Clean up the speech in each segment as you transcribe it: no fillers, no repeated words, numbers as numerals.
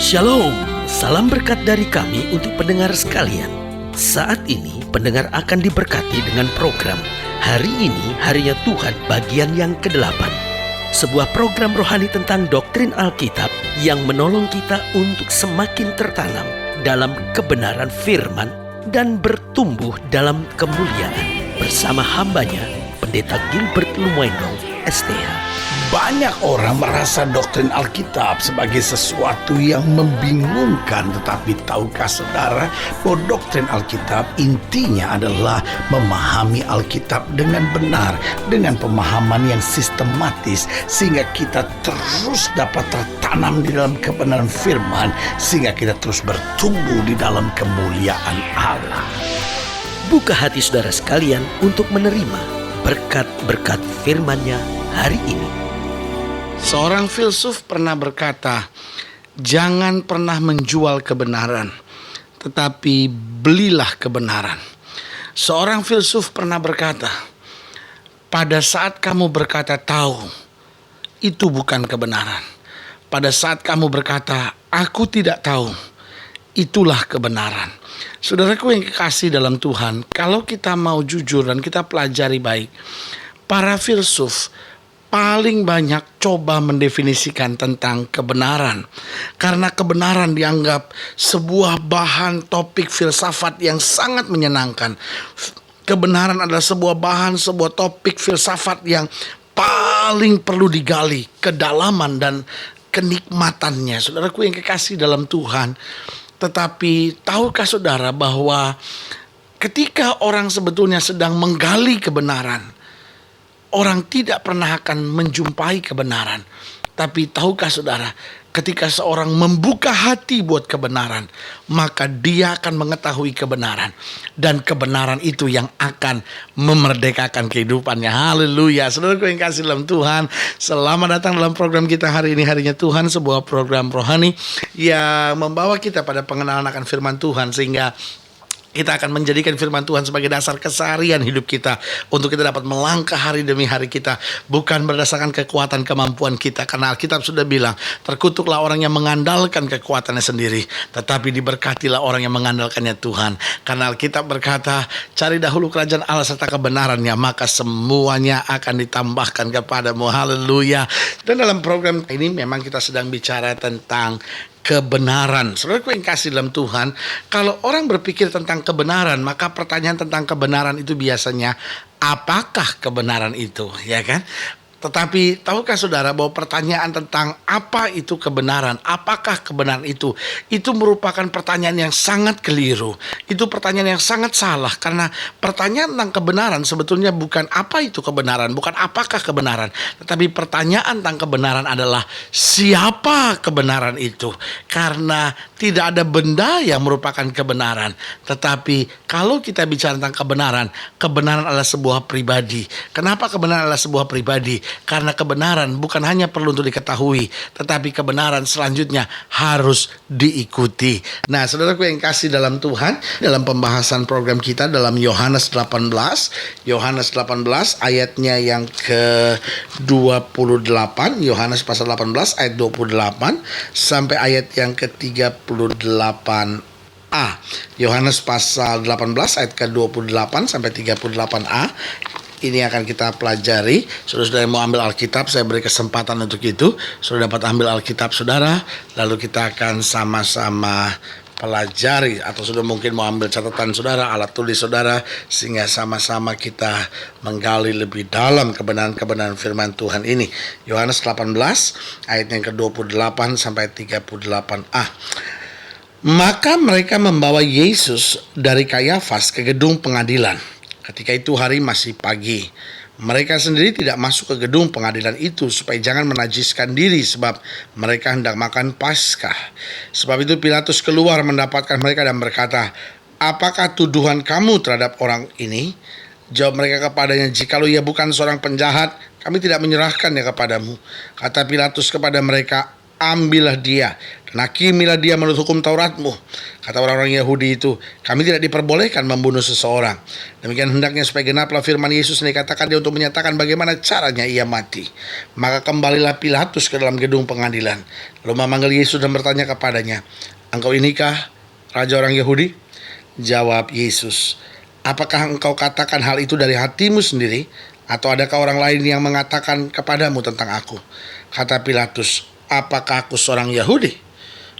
Shalom, salam berkat dari kami untuk pendengar sekalian. Saat ini pendengar akan diberkati dengan program Hari Ini Harinya Tuhan bagian yang ke-8. Sebuah program rohani tentang doktrin Alkitab yang menolong kita untuk semakin tertanam dalam kebenaran firman dan bertumbuh dalam kemuliaan. Bersama hambanya, Pendeta Gilbert Lumwendong, STH. Banyak orang merasa doktrin Alkitab sebagai sesuatu yang membingungkan. Tetapi tahukah saudara bahwa doktrin Alkitab intinya adalah memahami Alkitab dengan benar, dengan pemahaman yang sistematis, sehingga kita terus dapat tertanam di dalam kebenaran firman, sehingga kita terus bertumbuh di dalam kemuliaan Allah. Buka hati saudara sekalian untuk menerima berkat-berkat firman-Nya hari ini. Seorang filsuf pernah berkata, jangan pernah menjual kebenaran, tetapi belilah kebenaran. Seorang filsuf pernah berkata, pada saat kamu berkata tahu, itu bukan kebenaran. Pada saat kamu berkata, aku tidak tahu, itulah kebenaran. Saudaraku yang kekasih dalam Tuhan, kalau kita mau jujur dan kita pelajari baik, para filsuf paling banyak coba mendefinisikan tentang kebenaran. Karena kebenaran dianggap sebuah bahan topik filsafat yang sangat menyenangkan. Kebenaran adalah sebuah bahan, sebuah topik filsafat yang paling perlu digali kedalaman dan kenikmatannya. Saudaraku yang kekasih dalam Tuhan, tetapi tahukah saudara bahwa ketika orang sebetulnya sedang menggali kebenaran, orang tidak pernah akan menjumpai kebenaran. Tapi tahukah saudara, ketika seorang membuka hati buat kebenaran, maka dia akan mengetahui kebenaran. Dan kebenaran itu yang akan memerdekakan kehidupannya. Haleluya. Saudaraku yang kasih dalam Tuhan, selamat datang dalam program kita hari ini, Harinya Tuhan. Sebuah program rohani yang membawa kita pada pengenalan akan firman Tuhan, sehingga kita akan menjadikan firman Tuhan sebagai dasar keseharian hidup kita, untuk kita dapat melangkah hari demi hari kita, bukan berdasarkan kekuatan kemampuan kita. Karena Alkitab sudah bilang, terkutuklah orang yang mengandalkan kekuatannya sendiri, tetapi diberkatilah orang yang mengandalkannya Tuhan. Karena Alkitab berkata, cari dahulu kerajaan Allah serta kebenarannya, maka semuanya akan ditambahkan kepadamu. Haleluya. Dan dalam program ini memang kita sedang bicara tentang kebenaran. Saudaraku yang kasih dalam Tuhan, kalau orang berpikir tentang kebenaran, maka pertanyaan tentang kebenaran itu biasanya, apakah kebenaran itu, ya kan? Tetapi tahukah saudara bahwa pertanyaan tentang apa itu kebenaran, apakah kebenaran itu merupakan pertanyaan yang sangat keliru. Itu pertanyaan yang sangat salah, karena pertanyaan tentang kebenaran sebetulnya bukan apa itu kebenaran, bukan apakah kebenaran, tetapi pertanyaan tentang kebenaran adalah siapa kebenaran itu. Karena tidak ada benda yang merupakan kebenaran, tetapi kalau kita bicara tentang kebenaran, kebenaran adalah sebuah pribadi. Kenapa kebenaran adalah sebuah pribadi? Karena kebenaran bukan hanya perlu untuk diketahui, tetapi kebenaran selanjutnya harus diikuti. Nah, saudaraku yang kasih dalam Tuhan, dalam pembahasan program kita dalam Yohanes 18 ayatnya yang ke-28, Yohanes pasal 18 ayat 28 sampai ayat yang ke-38a. Yohanes pasal 18 ayat ke-28 sampai 38a. Ini akan kita pelajari. Saudara yang mau ambil Alkitab, saya beri kesempatan untuk itu. Saudara dapat ambil Alkitab saudara, lalu kita akan sama-sama pelajari. Atau sudah mungkin mau ambil catatan saudara, alat tulis saudara, sehingga sama-sama kita menggali lebih dalam kebenaran-kebenaran firman Tuhan ini. Yohanes 18 ayat yang ke-28 sampai 38a. Maka mereka membawa Yesus dari Kayafas ke gedung pengadilan. Ketika itu hari masih pagi. Mereka sendiri tidak masuk ke gedung pengadilan itu supaya jangan menajiskan diri, sebab mereka hendak makan Paskah. Sebab itu Pilatus keluar mendapatkan mereka dan berkata, apakah tuduhan kamu terhadap orang ini? Jawab mereka kepadanya, jikalau ia bukan seorang penjahat, kami tidak menyerahkannya kepadamu. Kata Pilatus kepada mereka, ambillah dia dan hakimilah dia menurut hukum Tauratmu. Kata orang-orang Yahudi itu, kami tidak diperbolehkan membunuh seseorang. Demikian hendaknya supaya genaplah firman Yesus yang dikatakan dia untuk menyatakan bagaimana caranya ia mati. Maka kembalilah Pilatus ke dalam gedung pengadilan, lalu memanggil Yesus dan bertanya kepadanya, engkau inikah raja orang Yahudi? Jawab Yesus, apakah engkau katakan hal itu dari hatimu sendiri, atau adakah orang lain yang mengatakan kepadamu tentang aku? Kata Pilatus, apakah aku seorang Yahudi?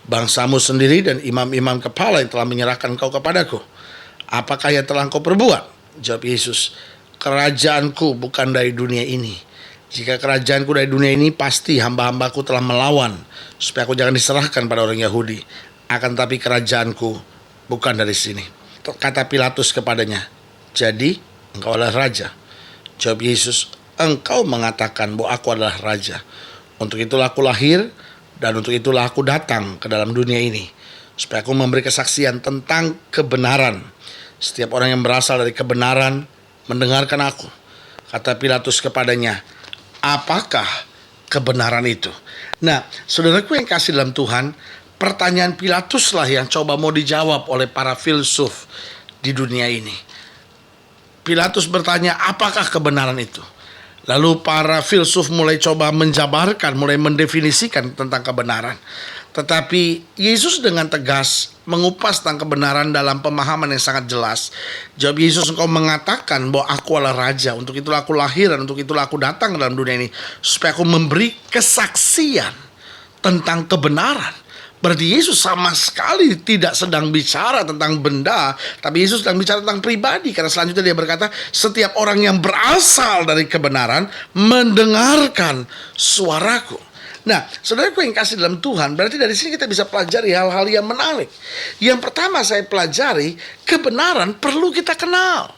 Bangsamu sendiri dan imam-imam kepala yang telah menyerahkan engkau kepadaku. Apakah yang telah engkau perbuat? Jawab Yesus, kerajaanku bukan dari dunia ini. Jika kerajaanku dari dunia ini, pasti hamba-hambaku telah melawan, supaya aku jangan diserahkan pada orang Yahudi. Akan tapi kerajaanku bukan dari sini. Kata Pilatus kepadanya, jadi engkau adalah raja? Jawab Yesus, engkau mengatakan bahwa aku adalah raja. Untuk itulah aku lahir, dan untuk itulah aku datang ke dalam dunia ini, supaya aku memberi kesaksian tentang kebenaran. Setiap orang yang berasal dari kebenaran mendengarkan aku. Kata Pilatus kepadanya, apakah kebenaran itu? Nah, saudaraku yang kasih dalam Tuhan, pertanyaan Pilatus lah yang coba mau dijawab oleh para filsuf di dunia ini. Pilatus bertanya, apakah kebenaran itu? Lalu para filsuf mulai coba menjabarkan, mulai mendefinisikan tentang kebenaran. Tetapi Yesus dengan tegas mengupas tentang kebenaran dalam pemahaman yang sangat jelas. Jawab Yesus, engkau mengatakan bahwa aku adalah raja, untuk itulah aku lahir dan untuk itulah aku datang ke dalam dunia ini, supaya aku memberi kesaksian tentang kebenaran. Berarti Yesus sama sekali tidak sedang bicara tentang benda, tapi Yesus sedang bicara tentang pribadi. Karena selanjutnya dia berkata, setiap orang yang berasal dari kebenaran mendengarkan suaraku. Nah, saudaraku yang kasih dalam Tuhan, berarti dari sini kita bisa pelajari hal-hal yang menarik. Yang pertama saya pelajari, kebenaran perlu kita kenal.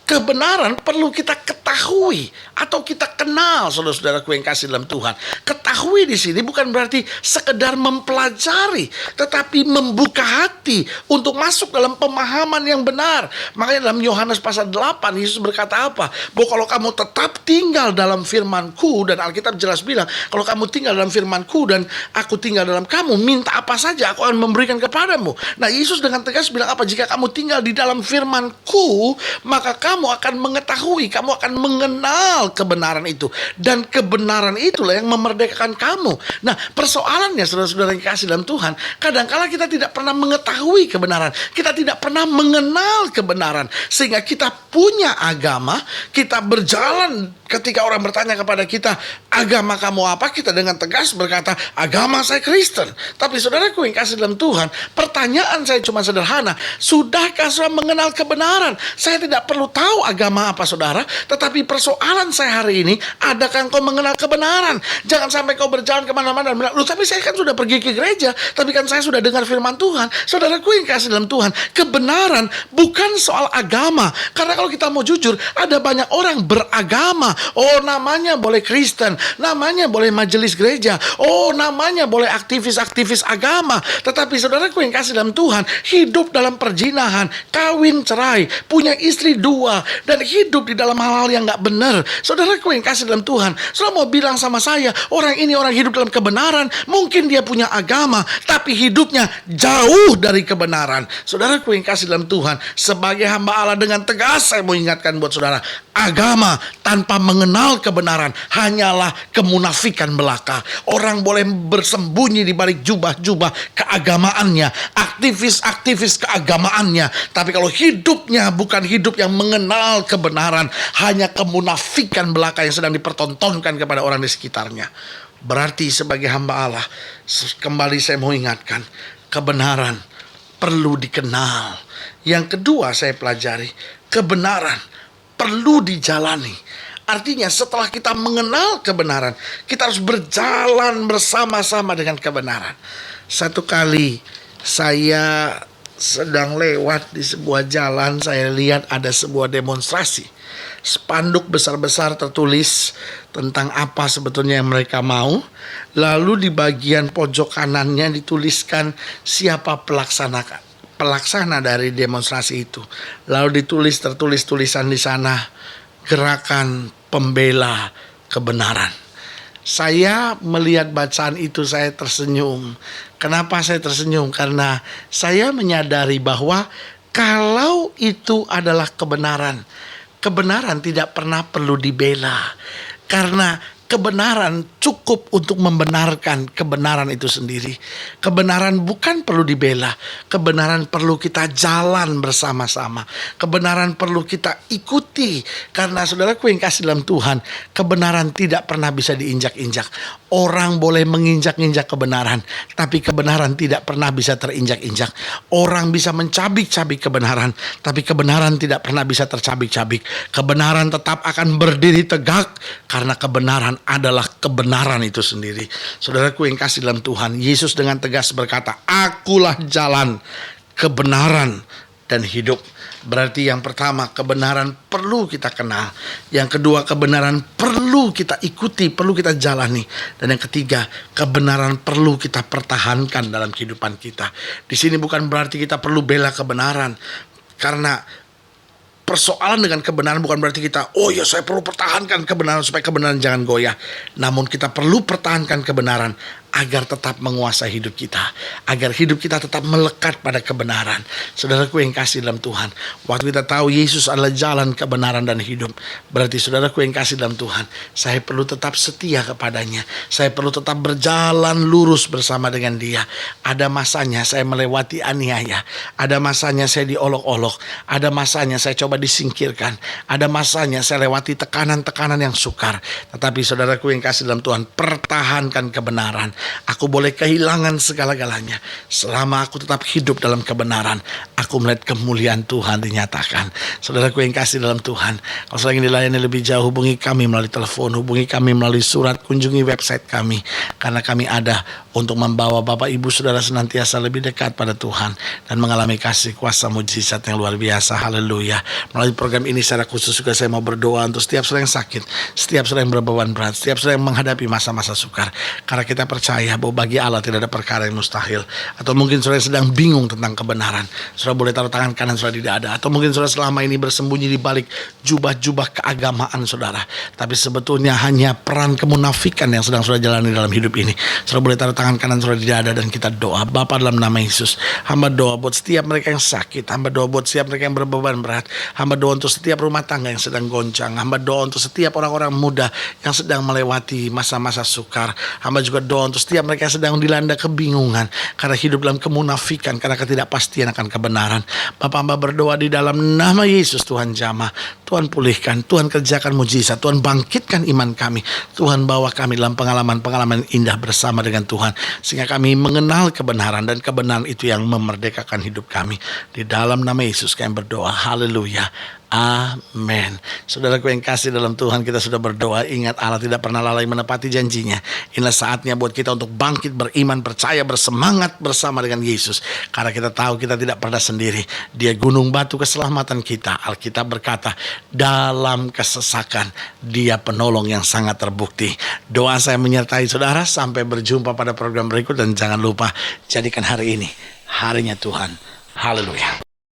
Kebenaran perlu kita ketahui atau kita kenal, saudara-saudaraku yang kasih dalam Tuhan. Ketahui di sini bukan berarti sekedar mempelajari, tetapi membuka hati untuk masuk dalam pemahaman yang benar. Makanya dalam Yohanes pasal 8 Yesus berkata apa? Bahwa kalau kamu tetap tinggal dalam firman-Ku, dan Alkitab jelas bilang, kalau kamu tinggal dalam firman-Ku dan aku tinggal dalam kamu, minta apa saja aku akan memberikan kepadamu. Nah, Yesus dengan tegas bilang apa? Jika kamu tinggal di dalam firman-Ku, maka kamu akan mengetahui, kamu akan mengenal kebenaran itu. Dan kebenaran itulah yang memerdekakan kamu. Nah, persoalannya saudara-saudara yang kasih dalam Tuhan, kadangkala kita tidak pernah mengetahui kebenaran. Kita tidak pernah mengenal kebenaran. Sehingga kita punya agama, kita berjalan ketika orang bertanya kepada kita, agama kamu apa? Kita dengan tegas berkata, agama saya Kristen. Tapi saudaraku yang kasih dalam Tuhan, pertanyaan saya cuma sederhana, sudahkah saudara mengenal kebenaran? Saya tidak perlu tahu agama apa saudara, tetapi persoalan saya hari ini, adakah engkau mengenal kebenaran? Jangan sampai kau berjalan kemana-mana dan bilang, loh tapi saya kan sudah pergi ke gereja, tapi kan saya sudah dengar firman Tuhan. Saudaraku yang kasih dalam Tuhan, kebenaran bukan soal agama. Karena kalau kita mau jujur, ada banyak orang beragama. Oh, namanya boleh Kristen, namanya boleh majelis gereja, oh namanya boleh aktivis-aktivis agama. Tetapi saudaraku yang kasih dalam Tuhan, hidup dalam perjinahan, kawin cerai, punya istri dua, dan hidup di dalam hal-hal yang gak benar. Saudaraku yang kasih dalam Tuhan, saudara mau bilang sama saya, orang ini orang hidup dalam kebenaran, mungkin dia punya agama, tapi hidupnya jauh dari kebenaran. Saudaraku yang kasih dalam Tuhan, sebagai hamba Allah dengan tegas saya mau ingatkan buat saudara, agama tanpa mengenal kebenaran hanyalah kemunafikan belaka. Orang boleh bersembunyi di balik jubah-jubah keagamaannya, aktivis-aktivis keagamaannya, tapi kalau hidupnya bukan hidup yang mengenal kebenaran, hanya kemunafikan belaka yang sedang dipertontonkan kepada orang di sekitarnya. Berarti sebagai hamba Allah, kembali saya mau ingatkan, kebenaran perlu dikenal. Yang kedua saya pelajari, kebenaran perlu dijalani. Artinya setelah kita mengenal kebenaran, kita harus berjalan bersama-sama dengan kebenaran. Satu kali saya sedang lewat di sebuah jalan, saya lihat ada sebuah demonstrasi. Spanduk besar-besar tertulis tentang apa sebetulnya yang mereka mau. Lalu di bagian pojok kanannya dituliskan siapa pelaksana dari demonstrasi itu. Lalu tertulis tulisan di sana, gerakan pembela kebenaran. Saya melihat bacaan itu saya tersenyum. Kenapa saya tersenyum? Karena saya menyadari bahwa kalau itu adalah kebenaran, kebenaran tidak pernah perlu dibela. Karena kebenaran cukup untuk membenarkan kebenaran itu sendiri. Kebenaran bukan perlu dibela. Kebenaran perlu kita jalan bersama-sama. Kebenaran perlu kita ikuti. Karena saudaraku yang kasih dalam Tuhan, kebenaran tidak pernah bisa diinjak-injak. Orang boleh menginjak-injak kebenaran, tapi kebenaran tidak pernah bisa terinjak-injak. Orang bisa mencabik-cabik kebenaran, tapi kebenaran tidak pernah bisa tercabik-cabik. Kebenaran tetap akan berdiri tegak karena kebenaran adalah kebenaran itu sendiri. Saudaraku yang kasih dalam Tuhan, Yesus dengan tegas berkata, "Akulah jalan, kebenaran, dan hidup." Berarti yang pertama, kebenaran perlu kita kenal. Yang kedua, kebenaran perlu kita ikuti, perlu kita jalani. Dan yang ketiga, kebenaran perlu kita pertahankan dalam kehidupan kita. Di sini bukan berarti kita perlu bela kebenaran. Karena persoalan dengan kebenaran bukan berarti kita, oh ya saya perlu pertahankan kebenaran supaya kebenaran jangan goyah. Namun kita perlu pertahankan kebenaran agar tetap menguasai hidup kita, agar hidup kita tetap melekat pada kebenaran. Saudaraku yang kasih dalam Tuhan, waktu kita tahu Yesus adalah jalan, kebenaran, dan hidup, berarti saudaraku yang kasih dalam Tuhan, saya perlu tetap setia kepadanya. Saya perlu tetap berjalan lurus bersama dengan Dia. Ada masanya saya melewati aniaya, ada masanya saya diolok-olok, ada masanya saya coba disingkirkan, ada masanya saya lewati tekanan-tekanan yang sukar. Tetapi saudaraku yang kasih dalam Tuhan, pertahankan kebenaran. Aku boleh kehilangan segala-galanya, selama aku tetap hidup dalam kebenaran, aku melihat kemuliaan Tuhan dinyatakan. Saudaraku yang kasih dalam Tuhan, kalau sedang dilayani lebih jauh, hubungi kami melalui telepon, hubungi kami melalui surat, kunjungi website kami, karena kami ada untuk membawa Bapak Ibu Saudara senantiasa lebih dekat pada Tuhan dan mengalami kasih kuasa mujizat yang luar biasa. Haleluya. Melalui program ini secara khusus juga saya mau berdoa untuk setiap saudara yang sakit, setiap saudara yang berbeban berat, setiap saudara yang menghadapi masa-masa sukar, karena kita percaya bahwa bagi Allah tidak ada perkara yang mustahil. Atau mungkin saudara sedang bingung tentang kebenaran, saudara boleh taruh tangan kanan saudara di dada. Atau mungkin saudara selama ini bersembunyi di balik jubah-jubah keagamaan saudara, tapi sebetulnya hanya peran kemunafikan yang sedang saudara jalani dalam hidup ini. Saudara boleh taruh tangan kanan saudara di dada dan kita doa. Bapa, dalam nama Yesus, hamba doa buat setiap mereka yang sakit, hamba doa buat setiap mereka yang berbeban berat, hamba doa untuk setiap rumah tangga yang sedang goncang, hamba doa untuk setiap orang-orang muda yang sedang melewati masa-masa sukar, hamba juga doa untuk setiap mereka yang sedang dilanda kebingungan karena hidup dalam kemunafikan, karena ketidakpastian akan kebenaran. Bapak, hamba berdoa di dalam nama Yesus, Tuhan jamah, Tuhan pulihkan, Tuhan kerjakan mujizat, Tuhan bangkitkan iman kami, Tuhan bawa kami dalam pengalaman-pengalaman indah bersama dengan Tuhan, sehingga kami mengenal kebenaran, dan kebenaran itu yang memerdekakan hidup kami. Di dalam nama Yesus kami berdoa, haleluya, amin. Saudaraku yang kasih dalam Tuhan, kita sudah berdoa. Ingat, Allah tidak pernah lalai menepati janjinya. Inilah saatnya buat kita untuk bangkit, beriman, percaya, bersemangat bersama dengan Yesus, karena kita tahu kita tidak pernah sendiri. Dia gunung batu keselamatan kita. Alkitab berkata, dalam kesesakan Dia penolong yang sangat terbukti. Doa saya menyertai saudara. Sampai berjumpa pada program berikut, dan jangan lupa jadikan hari ini harinya Tuhan. Haleluya.